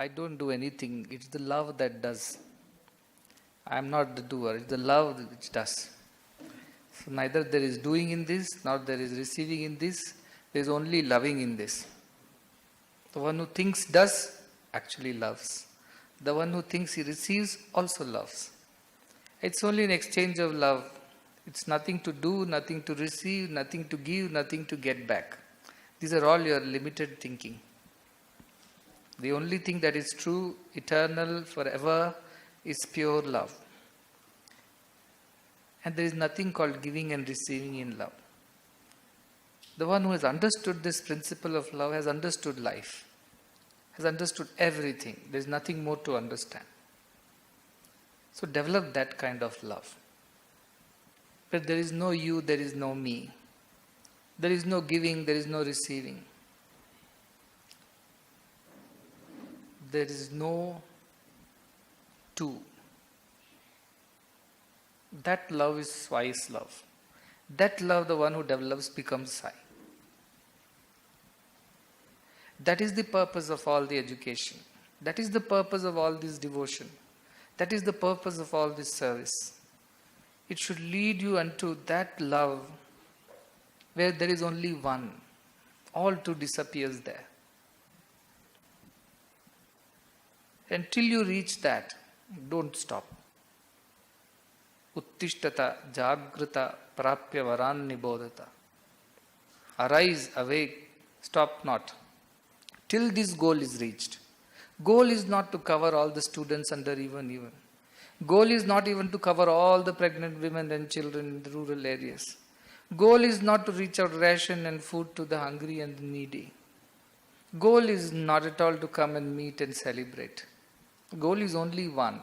I don't do anything. It's the love that does. I am not the doer. It's the love which does. So neither there is doing in this, nor there is receiving in this. There is only loving in this. The one who thinks does, actually loves. The one who thinks he receives also loves. It's only an exchange of love. It's nothing to do, nothing to receive, nothing to give, nothing to get back. These are all your limited thinking. The only thing that is true, eternal, forever, is pure love. And there is nothing called giving and receiving in love. The one who has understood this principle of love has understood life, has understood everything. There is nothing more to understand. So develop that kind of love. But there is no you, there is no me. There is no giving, there is no receiving. There is no two. That love is Sai's love. That love, the one who develops, becomes Sai. That is the purpose of all the education. That is the purpose of all this devotion. That is the purpose of all this service. It should lead you unto that love where there is only one. All two disappears there. Until you reach that, don't stop. Uttishtata jagrata prapya varan nibodhata. Arise, awake, stop not. Till this goal is reached. Goal is not to cover all the students under even. Goal is not even to cover all the pregnant women and children in the rural areas. Goal is not to reach out ration and food to the hungry and the needy. Goal is not at all to come and meet and celebrate. Goal is only one.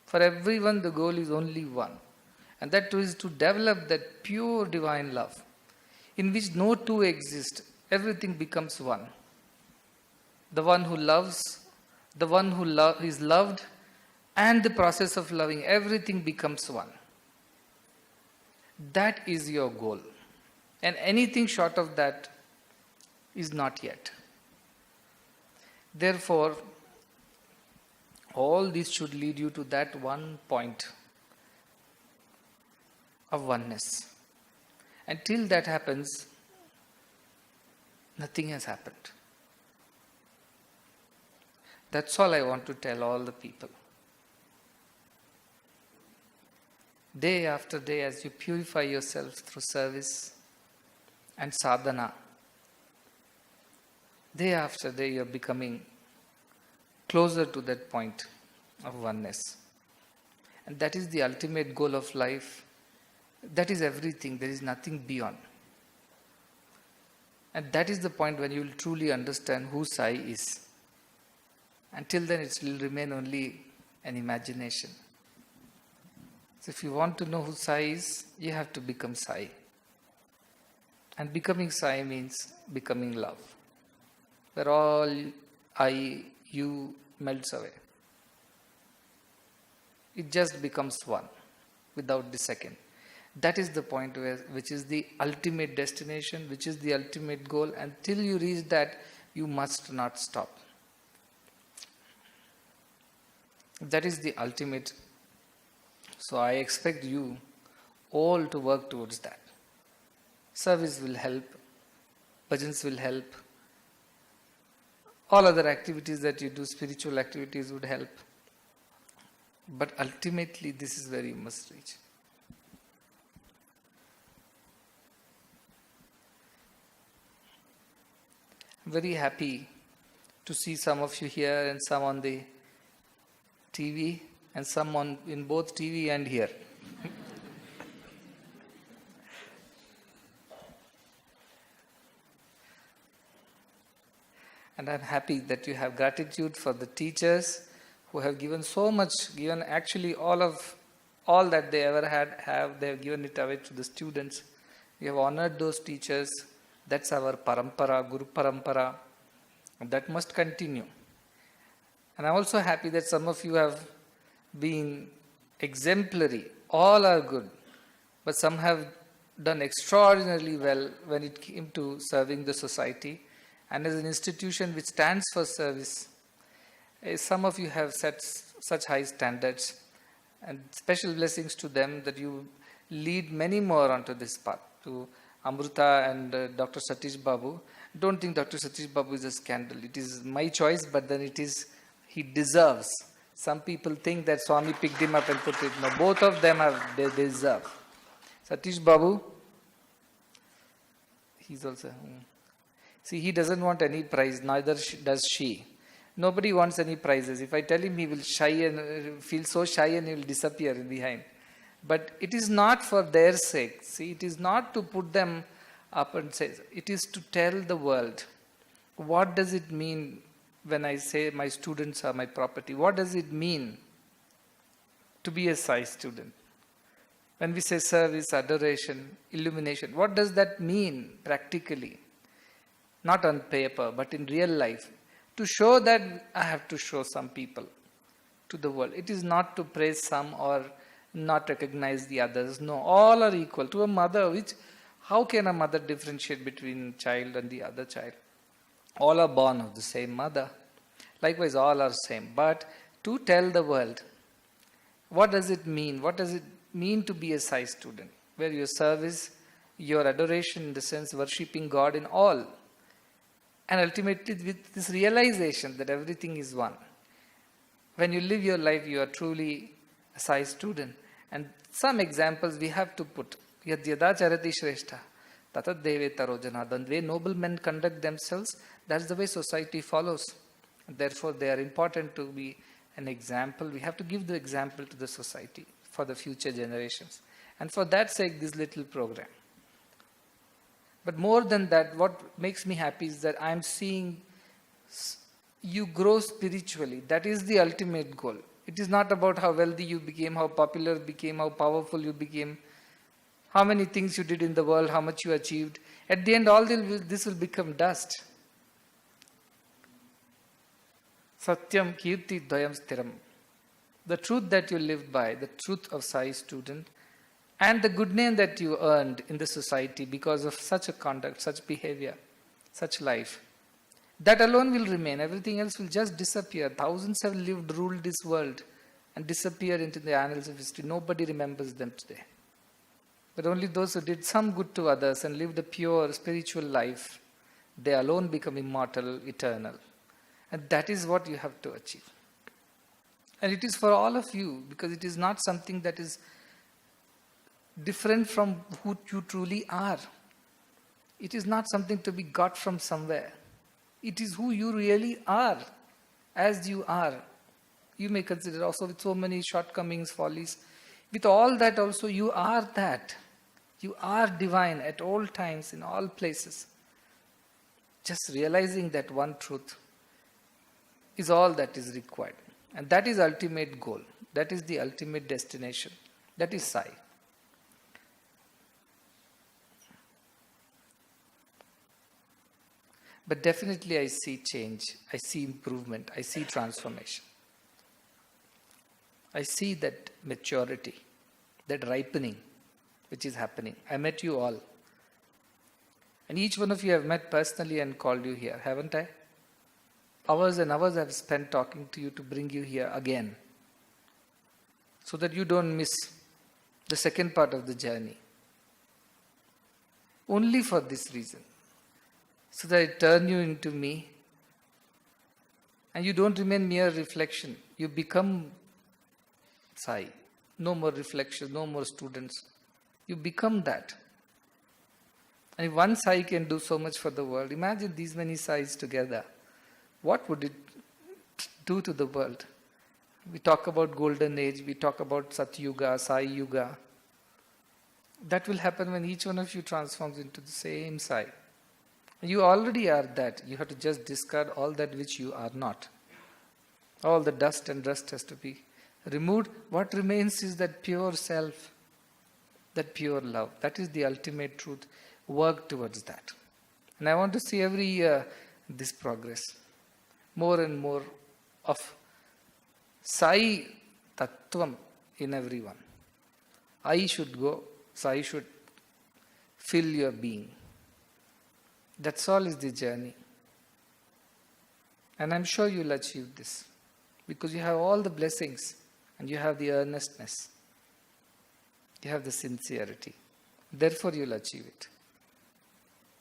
For everyone, the goal is only one. And that too is to develop that pure divine love, in which no two exist. Everything becomes one. The one who loves, the one who is loved, and the process of loving, everything becomes one. That is your goal. And anything short of that is not yet. Therefore, all this should lead you to that one point of oneness. Until that happens, nothing has happened. That's all I want to tell all the people. Day after day, as you purify yourself through service and sadhana, day after day you are becoming closer to that point of oneness. And that is the ultimate goal of life. That is everything. There is nothing beyond. And that is the point when you will truly understand who Sai is. Until then, it will remain only an imagination. So if you want to know who Sai is, you have to become Sai. And becoming Sai means becoming love. Where all I, you melts away. It just becomes one without the second. That is the point which is the ultimate destination, which is the ultimate goal. Until you reach that, you must not stop. That is the ultimate. So I expect you all to work towards that. Service will help. Bhajans will help. All other activities that you do, spiritual activities would help. But ultimately, this is where you must reach. I'm very happy to see some of you here and some on the TV and some in both TV and here. And I'm happy that you have gratitude for the teachers who have given so much, given actually all that they ever they have given it away to the students. We have honored those teachers. That's our parampara, Guru Parampara. And that must continue. And I'm also happy that some of you have been exemplary. All are good. But some have done extraordinarily well when it came to serving the society. And as an institution which stands for service, Some of you have set such high standards, and special blessings to them that you lead many more onto this path. To Amruta and Dr. Satish Babu, don't think Dr. Satish Babu is a scandal. It is my choice, but then he deserves. Some people think that Swami picked him up and put it. No, both of them they deserve. Satish Babu, he's also. See, he doesn't want any prize, neither does she. Nobody wants any prizes. If I tell him, he will shy and feel so shy and he will disappear behind. But it is not for their sake. See, it is not to put them up and say, it is to tell the world. What does it mean when I say my students are my property? What does it mean to be a Sai student? When we say service, adoration, illumination, what does that mean practically? Not on paper, but in real life. To show that I have to show some people to the world. It is not to praise some or not recognize the others. No, all are equal. To a mother, how can a mother differentiate between child and the other child? All are born of the same mother. Likewise, all are same. But to tell the world, what does it mean? What does it mean to be a Sai student? Where your service, your adoration, in the sense worshipping God in all. And ultimately with this realization that everything is one. When you live your life, you are truly a Sai student. And some examples we have to put. Yadyada charati shrestha, tatad deve tarojana. The way noblemen conduct themselves, that's the way society follows. Therefore, they are important to be an example. We have to give the example to the society for the future generations. And for that sake, this little program. But more than that, what makes me happy is that I'm seeing you grow spiritually. That is the ultimate goal. It is not about how wealthy you became, how popular you became, how powerful you became, how many things you did in the world, how much you achieved. At the end, all this will become dust. Satyam kirti dvayam sthiram. The truth that you lived by, the truth of Sai student, and the good name that you earned in the society because of such a conduct, such behavior, such life. That alone will remain. Everything else will just disappear. Thousands have ruled this world and disappeared into the annals of history. Nobody remembers them today. But only those who did some good to others and lived a pure spiritual life, they alone become immortal, eternal. And that is what you have to achieve. And it is for all of you, because it is not something that is different from who you truly are. It is not something to be got from somewhere. It is who you really are, as you are. You may consider also with so many shortcomings, follies. With all that also, you are that. You are divine at all times, in all places. Just realizing that one truth is all that is required. And that is ultimate goal. That is the ultimate destination. That is Sai. But definitely I see change, I see improvement, I see transformation. I see that maturity, that ripening which is happening. I met you all. And each one of you have met personally and called you here, haven't I? Hours and hours I have spent talking to you to bring you here again. So that you don't miss the second part of the journey. Only for this reason. So that I turn you into me. And you don't remain mere reflection. You become Sai. No more reflection, no more students. You become that. And if one Sai can do so much for the world, imagine these many Sais together. What would it do to the world? We talk about golden age, we talk about Satyuga, Sai Yuga. That will happen when each one of you transforms into the same Sai. You already are that. You have to just discard all that which you are not. All the dust and rust has to be removed. What remains is that pure self, that pure love. That is the ultimate truth. Work towards that. And I want to see every year this progress. More and more of Sai Tattvam in everyone. I should go, Sai should fill your being. That's all is the journey. And I'm sure you'll achieve this. Because you have all the blessings and you have the earnestness. You have the sincerity. Therefore you will achieve it.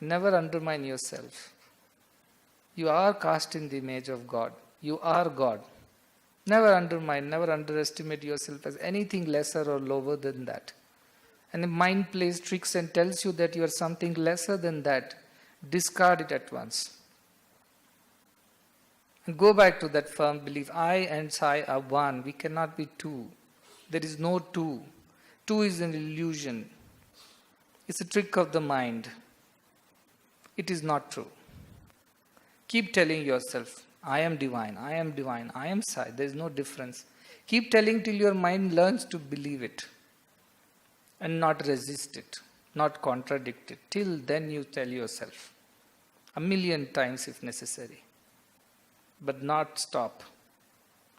Never undermine yourself. You are cast in the image of God. You are God. Never undermine, never underestimate yourself as anything lesser or lower than that. And the mind plays tricks and tells you that you are something lesser than that. Discard it at once. And go back to that firm belief. I and Sai are one. We cannot be two. There is no two. Two is an illusion. It's a trick of the mind. It is not true. Keep telling yourself, I am divine, I am divine, I am Sai. There is no difference. Keep telling till your mind learns to believe it and not resist it, not contradict it. Till then you tell yourself 1,000,000 times if necessary. But not stop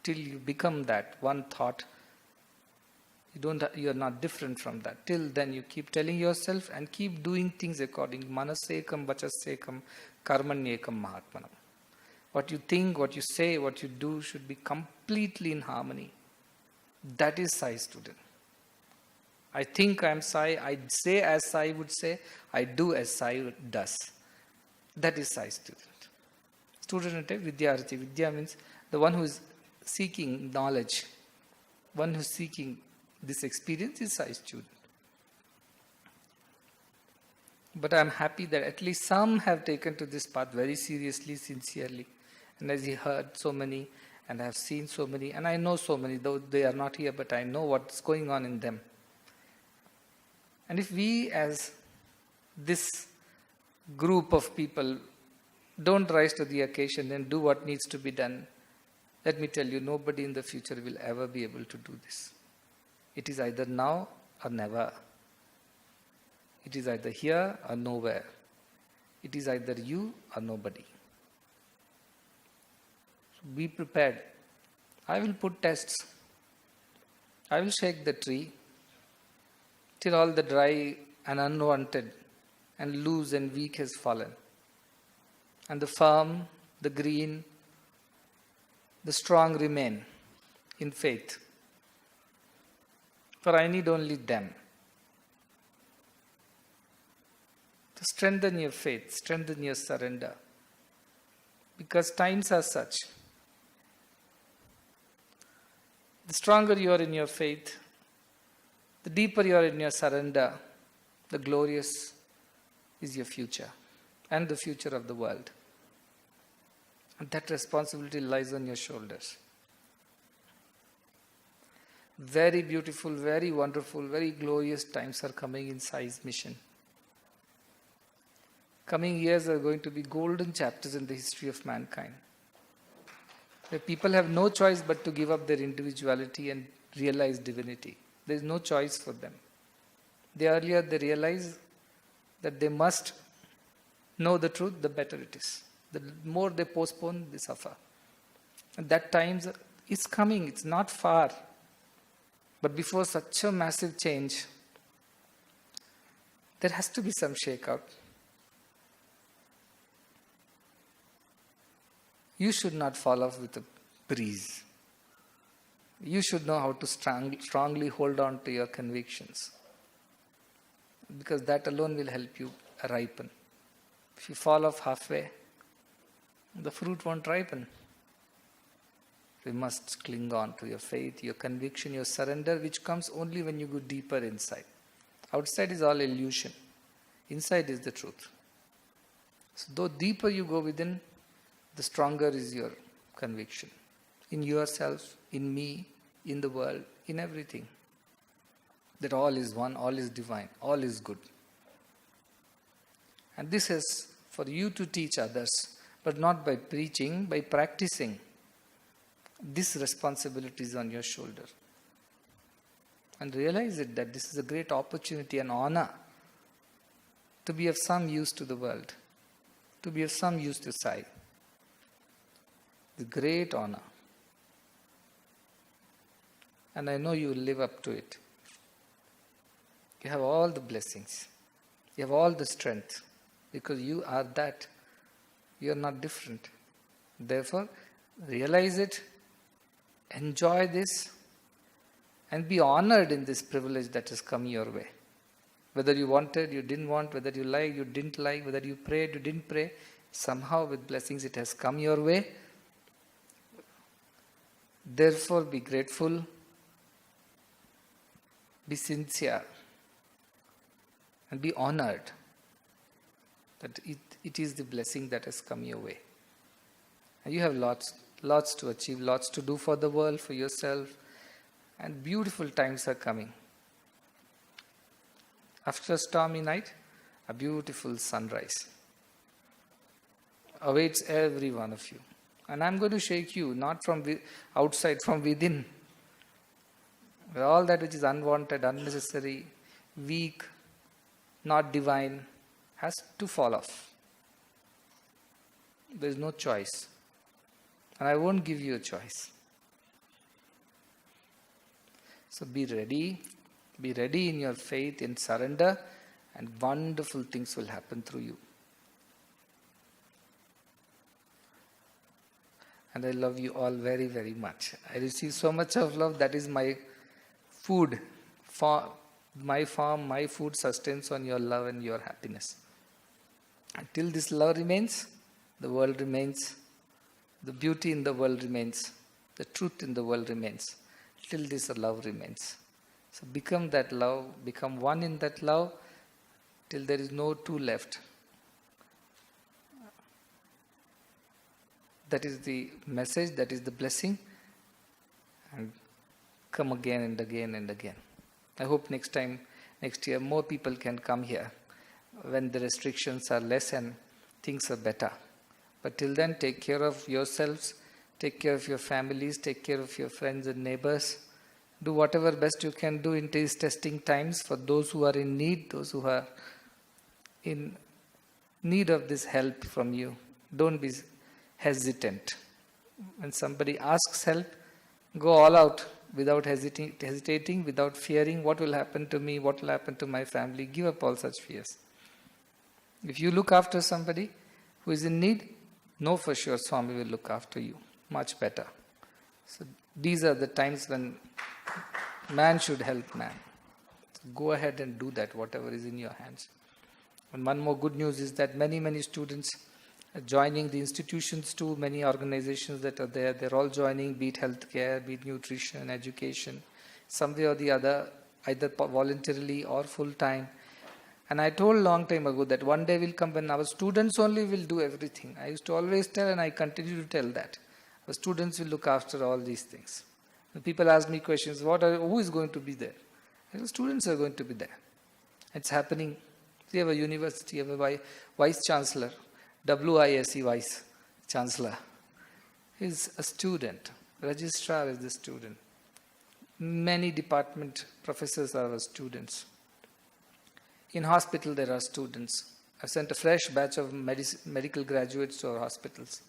till you become that one thought. You are not different from that. Till then you keep telling yourself and keep doing things according. Manasekam, vachasekam, karmanyekam mahatmanam. What you think, what you say, what you do should be completely in harmony. That is Sai student. I think I am Sai, I say as Sai would say, I do as Sai does. That is Sai student. Student and Vidyarthi. Vidya means the one who is seeking knowledge, one who is seeking this experience is Sai student. But I am happy that at least some have taken to this path very seriously, sincerely. And as you heard so many, and I have seen so many, and I know so many, though they are not here, but I know what's going on in them. And if we as this group of people don't rise to the occasion and do what needs to be done, let me tell you, nobody in the future will ever be able to do this. It is either now or never. It is either here or nowhere. It is either you or nobody. So be prepared. I will put tests. I will shake the tree till all the dry and unwanted and loose and weak has fallen. And the firm, the green, the strong remain in faith. For I need only them. To strengthen your faith, strengthen your surrender. Because times are such. The stronger you are in your faith, the deeper you are in your surrender, the glorious is your future and the future of the world. And that responsibility lies on your shoulders. Very beautiful, very wonderful, very glorious times are coming in Sai's mission. Coming years are going to be golden chapters in the history of mankind. Where people have no choice but to give up their individuality and realize divinity. There is no choice for them. They realize that they must know the truth, the better it is. The more they postpone, they suffer. And that time is coming, it's not far. But before such a massive change, there has to be some shakeout. You should not fall off with a breeze. You should know how to strongly hold on to your convictions. Because that alone will help you ripen. If you fall off halfway, the fruit won't ripen. You must cling on to your faith, your conviction, your surrender, which comes only when you go deeper inside. Outside is all illusion. Inside is the truth. So though deeper you go within, the stronger is your conviction. In yourself, in me, in the world, in everything. That all is one, all is divine, all is good. And this is for you to teach others, but not by preaching, by practicing. This responsibility is on your shoulder. And realize it that this is a great opportunity and honor to be of some use to the world, to be of some use to Sai. The great honor. And I know you will live up to it. You have all the blessings. You have all the strength. Because you are that. You are not different. Therefore, realize it enjoy this and be honored in this privilege that has come your way. Whether you wanted, you didn't want, whether you liked, you didn't like, whether you prayed, you didn't pray, somehow with blessings it has come your way. Therefore be grateful, be sincere, and be honored that it is the blessing that has come your way. And you have lots to achieve, lots to do for the world, for yourself, and beautiful times are coming. After a stormy night, a beautiful sunrise awaits every one of you. And I'm going to shake you, not from outside, from within. All that which is unwanted, unnecessary, weak, not divine, has to fall off. There is no choice. And I won't give you a choice. So be ready. Be ready in your faith, in surrender, and wonderful things will happen through you. And I love you all very, very much. I receive so much of love. That is my food. My farm, my food sustains on your love and your happiness. Until this love remains, the world remains. The beauty in the world remains. The truth in the world remains. Till this love remains. So become that love, become one in that love, till there is no two left. That is the message, that is the blessing. And come again and again and again. I hope next year, more people can come here when the restrictions are less and things are better. But till then, take care of yourselves, take care of your families, take care of your friends and neighbors. Do whatever best you can do in these testing times for those who are in need, those who are in need of this help from you. Don't be hesitant. When somebody asks help, go all out without hesitating, without fearing what will happen to me, what will happen to my family. Give up all such fears. If you look after somebody who is in need, know for sure Swami will look after you much better. So these are the times when man should help man. So go ahead and do that, whatever is in your hands. And one more good news is that many students are joining the institutions too, many organizations that are there, they're all joining, be it healthcare, be it nutrition, education, some way or the other, either voluntarily or full-time. And I told long time ago that one day will come when our students only will do everything. I used to always tell, and I continue to tell that. Our students will look after all these things. And people ask me questions, who is going to be there? I say, students are going to be there. It's happening. We have a university, we have a vice chancellor, WISE vice chancellor. He is a student. Registrar is the student. Many department professors are our students. In hospital there are students. I sent a fresh batch of medical graduates to our hospitals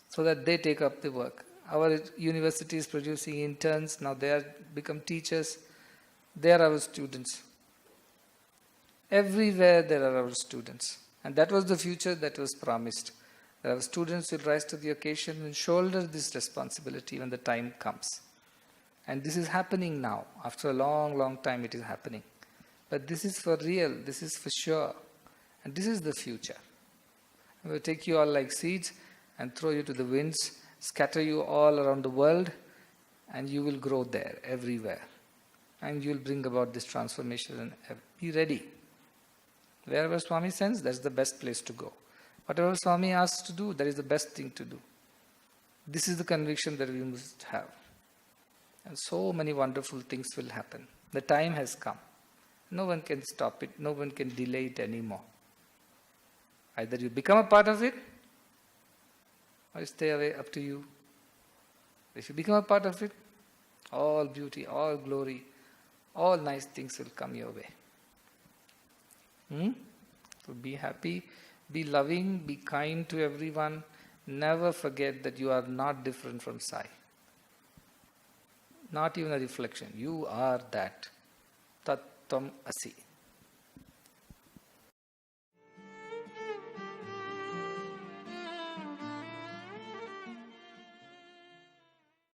so that they take up the work. Our university is producing interns. Now they are become teachers. They are our students. Everywhere there are our students. And that was the future that was promised. That our students will rise to the occasion and shoulder this responsibility when the time comes. And this is happening now. After a long time it is happening. But this is for real. This is for sure. And this is the future. I will take you all like seeds and throw you to the winds, scatter you all around the world, and you will grow there, everywhere. And you will bring about this transformation. And be ready. Wherever Swami sends, that's the best place to go. Whatever Swami asks to do, that is the best thing to do. This is the conviction that we must have. And so many wonderful things will happen. The time has come. No one can stop it. No one can delay it anymore. Either you become a part of it, or you stay away, up to you. If you become a part of it, all beauty, all glory, all nice things will come your way. So be happy, be loving, be kind to everyone. Never forget that you are not different from Sai. Not even a reflection. You are that. Tat Tvam Asi.